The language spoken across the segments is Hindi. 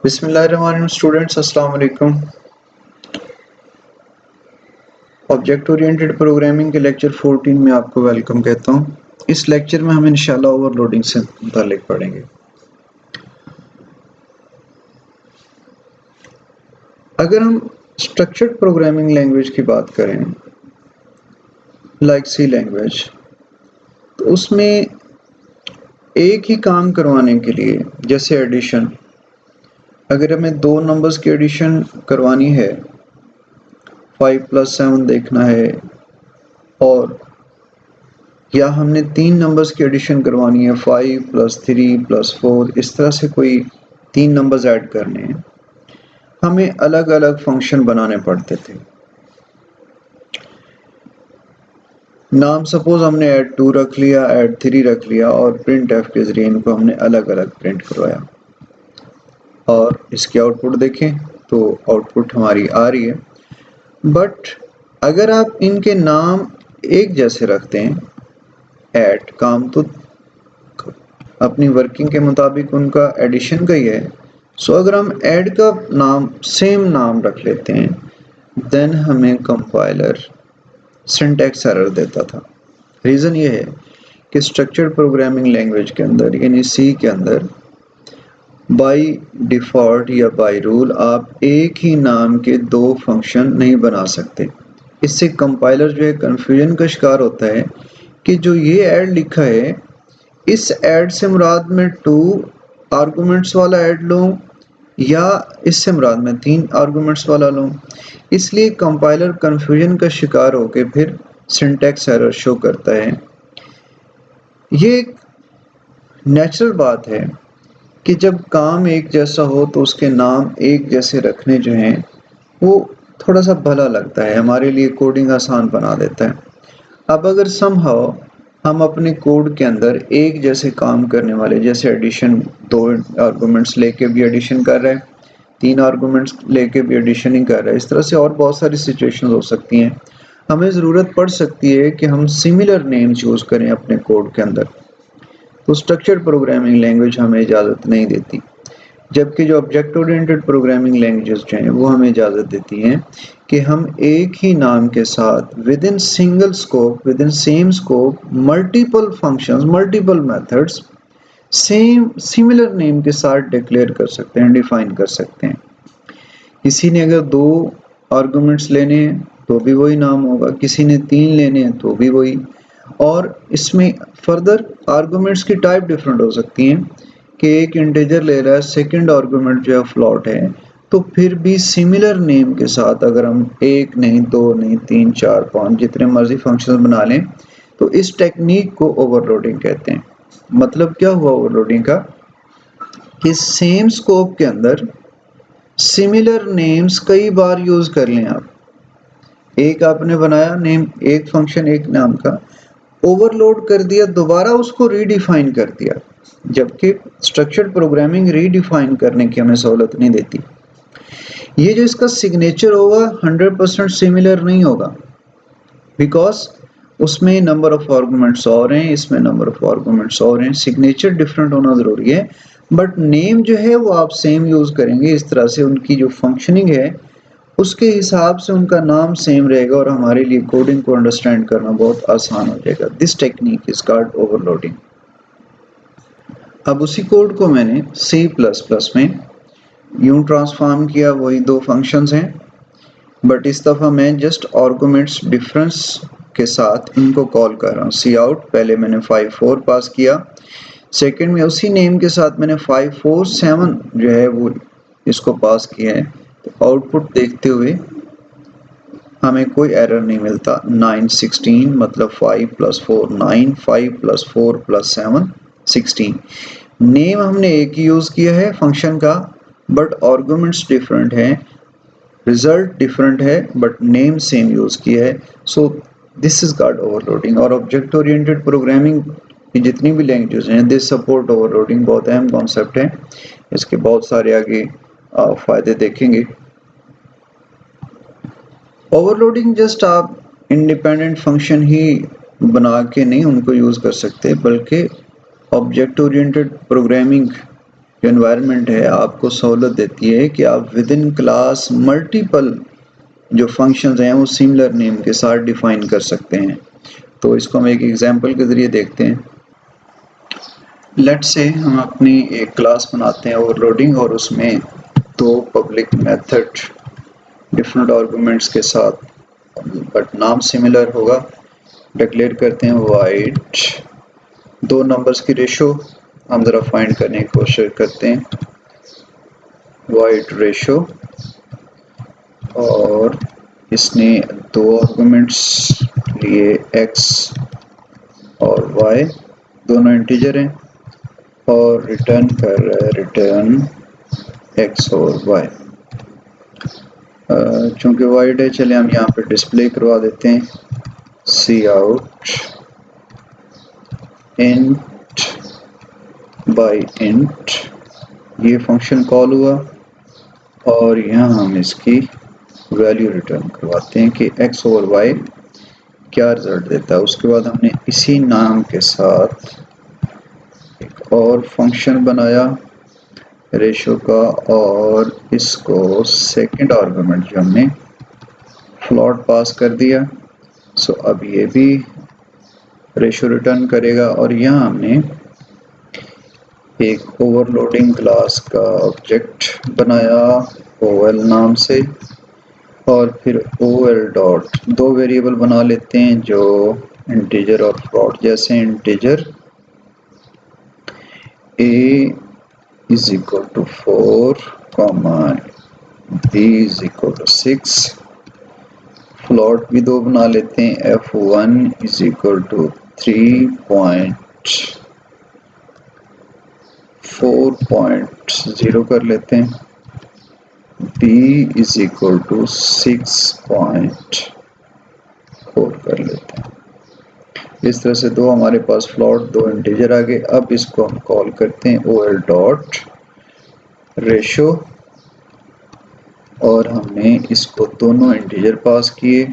बिस्मिल्लाहिर्रहमानिर्रहीम स्टूडेंट्स अस्सलाम वालेकुम। ऑब्जेक्ट ओरिएंटेड प्रोग्रामिंग के लेक्चर 14 में आपको वेलकम कहता हूँ। इस लेक्चर में हम इंशाल्लाह ओवरलोडिंग से मुताल्लिक पढ़ेंगे। अगर हम स्ट्रक्चर्ड प्रोग्रामिंग लैंग्वेज की बात करें लाइक सी लैंग्वेज, तो उसमें एक ही काम करवाने के लिए, जैसे एडिशन, अगर हमें दो नंबर्स की एडिशन करवानी है, 5 + 7 देखना है, और या हमने तीन नंबर्स की एडिशन करवानी है, 5 + 3 + 4, इस तरह से कोई तीन नंबर्स ऐड करने हैं, हमें अलग अलग फंक्शन बनाने पड़ते थे। नाम सपोज हमने ऐड 2 रख लिया, ऐड 3 रख लिया, और प्रिंट एफ के जरिए इनको हमने अलग अलग प्रिंट करवाया, और इसकी आउटपुट देखें तो आउटपुट हमारी आ रही है। बट अगर आप इनके नाम एक जैसे रखते हैं, ऐड काम तो अपनी वर्किंग के मुताबिक उनका एडिशन का ही है, सो अगर हम ऐड का नाम सेम नाम रख लेते हैं, देन हमें कंपाइलर सिंटैक्स एरर देता था। रीज़न ये है कि स्ट्रक्चर्ड प्रोग्रामिंग लैंग्वेज के अंदर यानी सी के अंदर बाय डिफ़ॉल्ट या बाय रूल आप एक ही नाम के दो फंक्शन नहीं बना सकते। इससे कंपाइलर जो है कन्फ्यूजन का शिकार होता है कि जो ये ऐड लिखा है, इस ऐड से मुराद में 2 आर्गुमेंट्स वाला ऐड लूँ या इससे मुराद में 3 आर्गुमेंट्स वाला लूँ। इसलिए कंपाइलर कन्फ्यूजन का शिकार होकर फिर सिंटैक्स एरर शो करता है। ये एक नेचुरल बात है कि जब काम एक जैसा हो तो उसके नाम एक जैसे रखने जो हैं वो थोड़ा सा भला लगता है, हमारे लिए कोडिंग आसान बना देता है। अब अगर समहाउ हम अपने कोड के अंदर एक जैसे काम करने वाले, जैसे एडिशन 2 आर्गुमेंट्स लेके भी एडिशन कर रहे हैं, 3 आर्गुमेंट्स लेके भी एडिशन ही कर रहे हैं, इस तरह से और बहुत सारी सिचुएशंस हो सकती हैं। हमें ज़रूरत पड़ सकती है कि हम सिमिलर नेम्स यूज़ करें अपने कोड के अंदर, तो स्ट्रक्चर्ड प्रोग्रामिंग लैंग्वेज हमें इजाज़त नहीं देती, जबकि जो ऑब्जेक्ट ओरिएंटेड प्रोग्रामिंग लैंग्वेजेस जो हैं वो हमें इजाज़त देती हैं कि हम एक ही नाम के साथ with in single scope, with in same scope, multiple functions, multiple methods same similar name के साथ डिक्लेयर कर सकते हैं, डिफाइन कर सकते हैं। किसी ने अगर 2 आर्गुमेंट्स लेने हैं तो भी वही नाम होगा, किसी ने 3 लेने हैं तो भी वही, और इसमें फर्दर आर्गुमेंट्स की टाइप डिफरेंट हो सकती हैं कि एक इंटीजर ले रहा है, सेकंड आर्गुमेंट जो है फ्लोट है, तो फिर भी सिमिलर नेम के साथ अगर हम 1 नहीं, 2 नहीं, 3, 4, 5 जितने मर्जी फंक्शंस बना लें, तो इस टेक्निक को ओवरलोडिंग कहते हैं। मतलब क्या हुआ ओवरलोडिंग का, कि सेम स्कोप के अंदर सिमिलर नेम्स कई बार यूज कर लें आप। एक आपने बनाया नेम, एक फंक्शन एक नाम का, ओवरलोड कर दिया, दोबारा उसको रीडिफाइन कर दिया, जबकि स्ट्रक्चर्ड प्रोग्रामिंग रीडिफाइन करने की हमें सहूलत नहीं देती। ये जो इसका सिग्नेचर होगा 100% सिमिलर नहीं होगा, बिकॉज उसमें नंबर ऑफ आर्गुमेंट्स और हैं, इसमें नंबर ऑफ आर्गुमेंट्स और हैं, सिग्नेचर डिफरेंट होना ज़रूरी है, बट नेम जो है वो आप सेम यूज़ करेंगे। इस तरह से उनकी जो फंक्शनिंग है उसके हिसाब से उनका नाम सेम रहेगा और हमारे लिए कोडिंग को अंडरस्टैंड करना बहुत आसान हो जाएगा। This technique is called overloading. अब उसी कोड को मैंने C++ में यूं ट्रांसफॉर्म किया, वही 2 फंक्शंस हैं, बट इस दफ़ा मैं जस्ट आर्गुमेंट्स डिफरेंस के साथ इनको कॉल कर रहा हूँ। सी आउट पहले मैंने 5 4 पास किया, सेकंड में उसी नेम के साथ मैंने 5 4 7 जो है वो इसको पास किया है। तो आउटपुट देखते हुए हमें कोई एरर नहीं मिलता। 9 16 मतलब 5 + 4 9, 5 + 4 + 7 16। नेम हमने एक ही यूज़ किया है फंक्शन का, बट आर्गुमेंट्स डिफरेंट हैं, रिजल्ट डिफरेंट है, बट नेम सेम यूज़ किया है। So this is called overloading. और ऑब्जेक्ट ओरिएंटेड प्रोग्रामिंग की जितनी भी लैंग्वेजेस हैं दिस सपोर्ट ओवरलोडिंग। बहुत अहम कॉन्सेप्ट है, इसके बहुत सारे आगे फ़ायदे देखेंगे। ओवरलोडिंग जस्ट आप इंडिपेंडेंट फंक्शन ही बना के नहीं उनको यूज़ कर सकते, बल्कि ऑब्जेक्ट ओरिएंटेड प्रोग्रामिंग जो एनवायरनमेंट है आपको सहूलत देती है कि आप विद इन क्लास मल्टीपल जो फंक्शंस हैं वो सिमिलर नेम के साथ डिफाइन कर सकते हैं। तो इसको हम एक एग्जांपल के ज़रिए देखते हैं। लेट्स से हम अपनी एक क्लास बनाते हैं ओवरलोडिंग, और उसमें दो पब्लिक मेथड डिफरेंट आर्गुमेंट्स के साथ बट नाम सिमिलर होगा डिक्लेयर करते हैं। वाइड दो नंबर्स की रेशो हम ज़रा फाइंड करने की कोशिश करते हैं। वाइड रेशो, और इसने दो आर्गुमेंट्स लिए x और y, दोनों इंटीजर हैं, और रिटर्न कर रहा है रिटर्न x और y। चूँकि वाइड है, चले हम यहाँ पे डिस्प्ले करवा देते हैं सी आउट इंट बाई इंट, ये फंक्शन कॉल हुआ और यहाँ हम इसकी वैल्यू रिटर्न करवाते हैं कि x और y क्या रिजल्ट देता है। उसके बाद हमने इसी नाम के साथ एक और फंक्शन बनाया रेशो का, और इसको सेकंड आर्गुमेंट जो हमने फ्लोट पास कर दिया। सो अब ये भी रेशो रिटर्न करेगा, और यहाँ हमने एक ओवरलोडिंग क्लास का ऑब्जेक्ट बनाया OL नाम से, और फिर OL डॉट दो वेरिएबल बना लेते हैं जो इंटीजर और फ्लोट जैसे। Integer a is equal to 4, b is equal to 6, float भी दो बना लेते हैं। f1 is equal to 3.4.0 कर लेते हैं, b is equal to 6.4 कर लेते हैं। इस तरह से दो हमारे पास फ्लोट, दो इंटीजर आ गए। अब इसको हम कॉल करते हैं OL डॉट रेशो, और हमने इसको दोनों इंटीजर पास किए,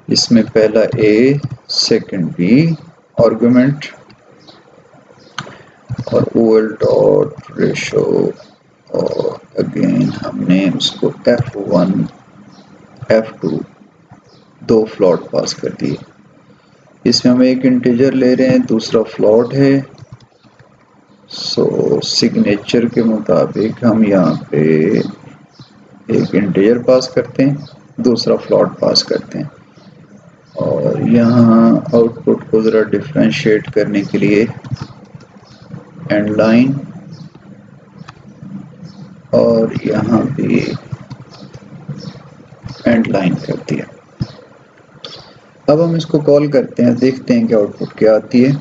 इसमें पहला a सेकंड b आर्गुमेंट, और OL डॉट रेशो, और अगेन हमने उसको f1 f2 दो फ्लोट पास कर दिए। इसमें हम एक इंटीजर ले रहे हैं, दूसरा फ्लोट है। सो सिग्नेचर के मुताबिक हम यहाँ पे एक इंटीजर पास करते हैं, दूसरा फ्लोट पास करते हैं, और यहाँ आउटपुट को ज़रा डिफरेंशिएट करने के लिए एंड लाइन, और यहाँ भी एंड लाइन कर दिया। अब हम इसको कॉल करते हैं, देखते हैं कि आउटपुट क्या आती है।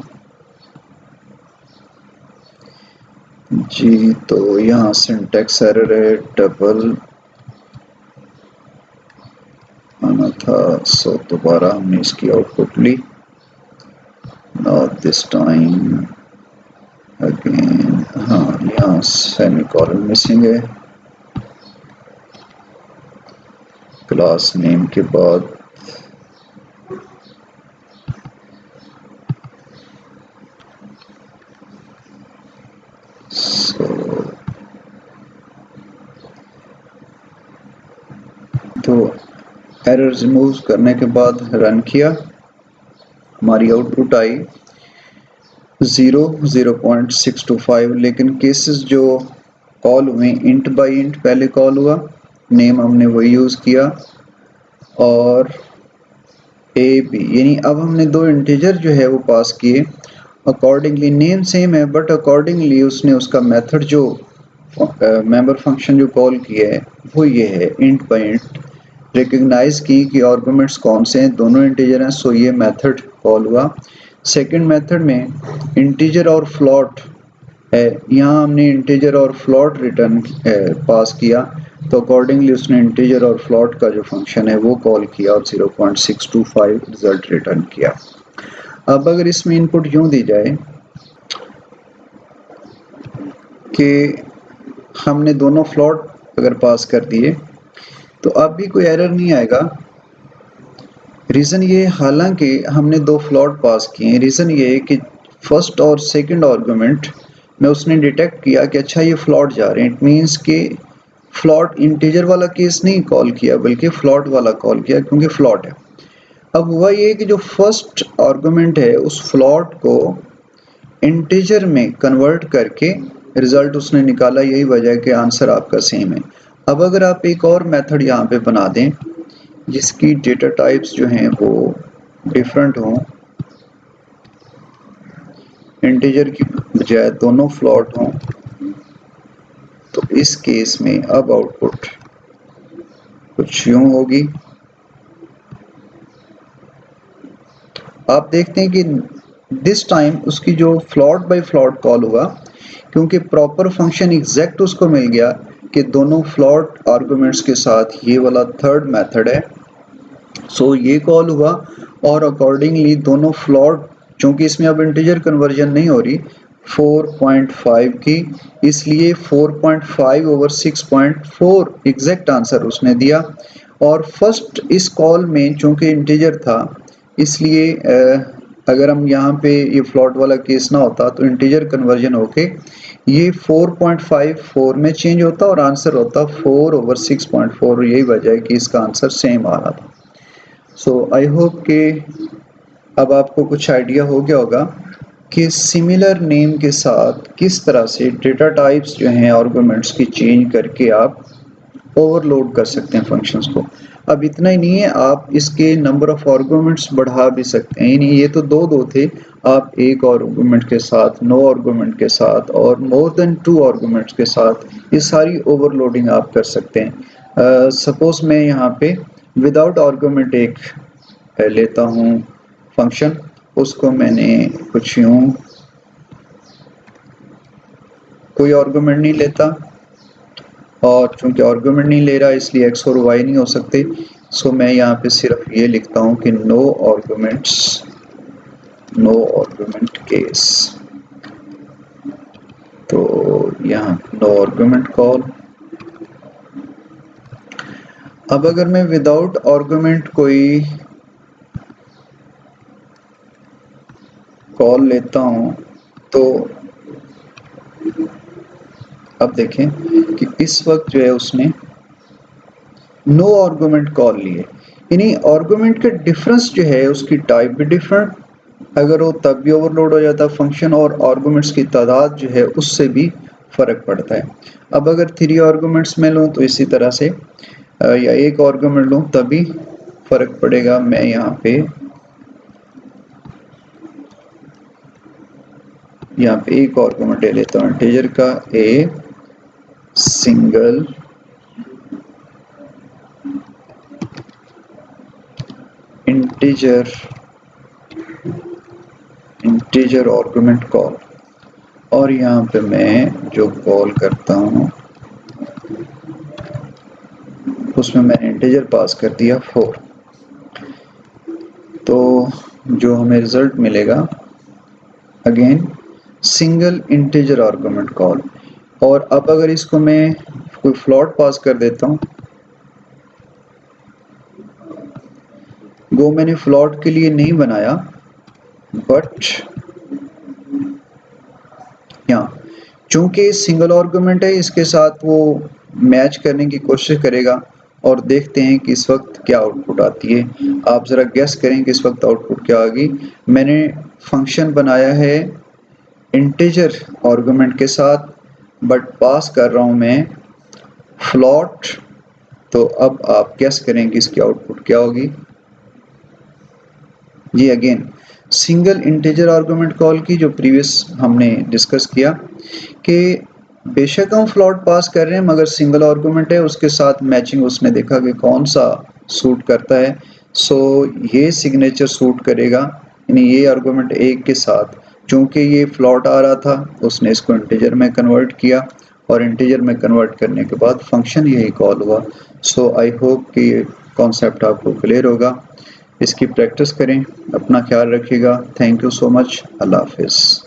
जी, तो यहाँ सिंटैक्स एरर है, डबल आना था, सो दोबारा हमने इसकी आउटपुट ली। नॉट दिस टाइम अगेन, हाँ यहाँ सेमीकोलन मिसिंग है क्लास नेम के बाद। तो एरर रिमूव करने के बाद रन किया, हमारी आउटपुट आई 0.625, लेकिन केसेस जो कॉल हुए इंट बाई इंट पहले कॉल हुआ, नेम हमने वही यूज़ किया, और ए बी, यानी अब हमने दो इंटीजर जो है वो पास किए। अकॉर्डिंगली नेम सेम है, बट अकॉर्डिंगली उसने उसका मेथड जो मेंबर फंक्शन जो कॉल किया है वो ये है इंट बाई इंट, रिकग्नाइज की कि आर्गुमेंट्स कौन से हैं, दोनों इंटीजर हैं, सो ये मेथड कॉल हुआ। सेकंड मेथड में इंटीजर और फ्लोट है, यहाँ हमने इंटीजर और फ्लोट रिटर्न पास किया, तो अकॉर्डिंगली उसने इंटीजर और फ्लोट का जो फंक्शन है वो कॉल किया और 0.625 रिजल्ट रिटर्न किया। अब अगर इसमें इनपुट यूँ दी जाए कि हमने दोनों फ्लोट अगर पास कर दिए तो अब भी कोई एरर नहीं आएगा। रीज़न ये, हालांकि हमने दो फ्लोट पास किए हैं, रीज़न ये है कि फर्स्ट और सेकंड आर्गुमेंट में उसने डिटेक्ट किया कि अच्छा ये फ्लॉट जा रहे हैं, इट मीन्स कि फ्लॉट इंटीजर वाला केस नहीं कॉल किया बल्कि फ्लॉट वाला कॉल किया क्योंकि फ्लॉट है। अब हुआ ये कि जो फर्स्ट आर्गुमेंट है उस फ्लॉट को इंटीजर में कन्वर्ट करके रिजल्ट उसने निकाला, यही वजह है कि आंसर आपका सेम है। अब अगर आप एक और मेथड यहाँ पे बना दें जिसकी डेटा टाइप्स जो हैं वो डिफरेंट हों, इंटीजर की बजाय दोनों फ्लॉट हों, तो इस केस में अब आउटपुट कुछ यूं होगी। आप देखते हैं कि दिस टाइम उसकी जो फ्लॉट बाय फ्लॉट कॉल हुआ, क्योंकि प्रॉपर फंक्शन एग्जैक्ट उसको मिल गया कि दोनों फ्लॉट आर्गुमेंट्स के साथ ये वाला थर्ड मेथड है, सो ये कॉल हुआ और अकॉर्डिंगली दोनों फ्लॉट, चूंकि इसमें अब इंटीजर कन्वर्जन नहीं हो रही 4.5 की, इसलिए 4.5 ओवर 6.4 एग्जैक्ट आंसर उसने दिया। और फर्स्ट इस कॉल में चूंकि इंटीजर था इसलिए अगर हम यहाँ पे ये फ्लॉट वाला केस ना होता तो इंटीजर कन्वर्जन होके ये 4.54 में चेंज होता और आंसर होता 4 ओवर 6.4। यही वजह है कि इसका आंसर सेम आ रहा था। सो आई होप कि अब आपको कुछ आइडिया हो गया होगा कि सिमिलर नेम के साथ किस तरह से डेटा टाइप्स जो हैं आर्गुमेंट्स की चेंज करके आप ओवरलोड कर सकते हैं फंक्शंस को। अब इतना ही नहीं है, आप इसके नंबर ऑफ आर्गुमेंट्स बढ़ा भी सकते हैं। नहीं, ये तो दो थे, आप एक आर्गुमेंट के साथ, नो आर्गुमेंट के साथ और मोर देन 2 आर्गुमेंट्स के साथ ये सारी ओवरलोडिंग आप कर सकते हैं। सपोज मैं यहाँ पे विदाउट आर्गुमेंट एक लेता हूँ फंक्शन, उसको मैंने कुछ यूं, कोई आर्गुमेंट नहीं लेता और चूंकि आर्गुमेंट नहीं ले रहा इसलिए एक्स और वाई नहीं हो सकते। सो मैं यहाँ पे सिर्फ ये लिखता हूँ कि नो आर्गुमेंट केस, तो यहाँ नो आर्गुमेंट कॉल। अब अगर मैं विदाउट आर्गुमेंट कोई कॉल लेता हूँ तो अब देखें कि इस वक्त जो है उसने नो आर्गुमेंट कॉल लिए, यानी आर्गुमेंट का डिफरेंस जो है उसकी टाइप भी डिफरेंट, अगर वो तब भी ओवरलोड हो जाता फंक्शन, और आर्गुमेंट्स की तादाद जो है उससे भी फ़र्क पड़ता है। अब अगर 3 आर्गुमेंट्स में लूँ तो इसी तरह से, या एक आर्गुमेंट लूँ तभी फ़र्क पड़ेगा। मैं यहाँ पे एक आर्गुमेंट ले लेता हूँ इंटीजर का, a single integer argument call, और यहाँ पे मैं जो कॉल करता हूँ उसमें मैंने इंटीजर पास कर दिया 4, तो जो हमें रिजल्ट मिलेगा again single integer argument call. और अब अगर इसको मैं कोई फ्लॉट पास कर देता हूँ, वो मैंने फ्लॉट के लिए नहीं बनाया बट यहाँ चूंकि सिंगल आर्गुमेंट है इसके साथ वो मैच करने की कोशिश करेगा और देखते हैं कि इस वक्त क्या आउटपुट आती है। आप ज़रा गेस करें कि इस वक्त आउटपुट क्या आएगी। मैंने फंक्शन बनाया है इंटीजर आर्गुमेंट के साथ बट पास कर रहा हूँ मैं फ्लॉट, तो अब आप गेस करें कि इसकी आउटपुट क्या होगी। ये again single integer argument call की जो प्रीवियस हमने डिस्कस किया कि बेशक हम फ्लॉट पास कर रहे हैं मगर सिंगल आर्गुमेंट है, उसके साथ मैचिंग उसने देखा कि कौन सा सूट करता है। सो ये सिग्नेचर सूट करेगा, यानी ये आर्गुमेंट एक के साथ, चूंकि ये फ्लॉट आ रहा था उसने इसको इंटीजर में कन्वर्ट किया और इंटीजर में कन्वर्ट करने के बाद फंक्शन यही कॉल हुआ। सो आई होप कि ये कॉन्सेप्ट आपको क्लियर होगा। इसकी प्रैक्टिस करें, अपना ख्याल रखिएगा। Thank you so much. अल्लाह हाफिज़।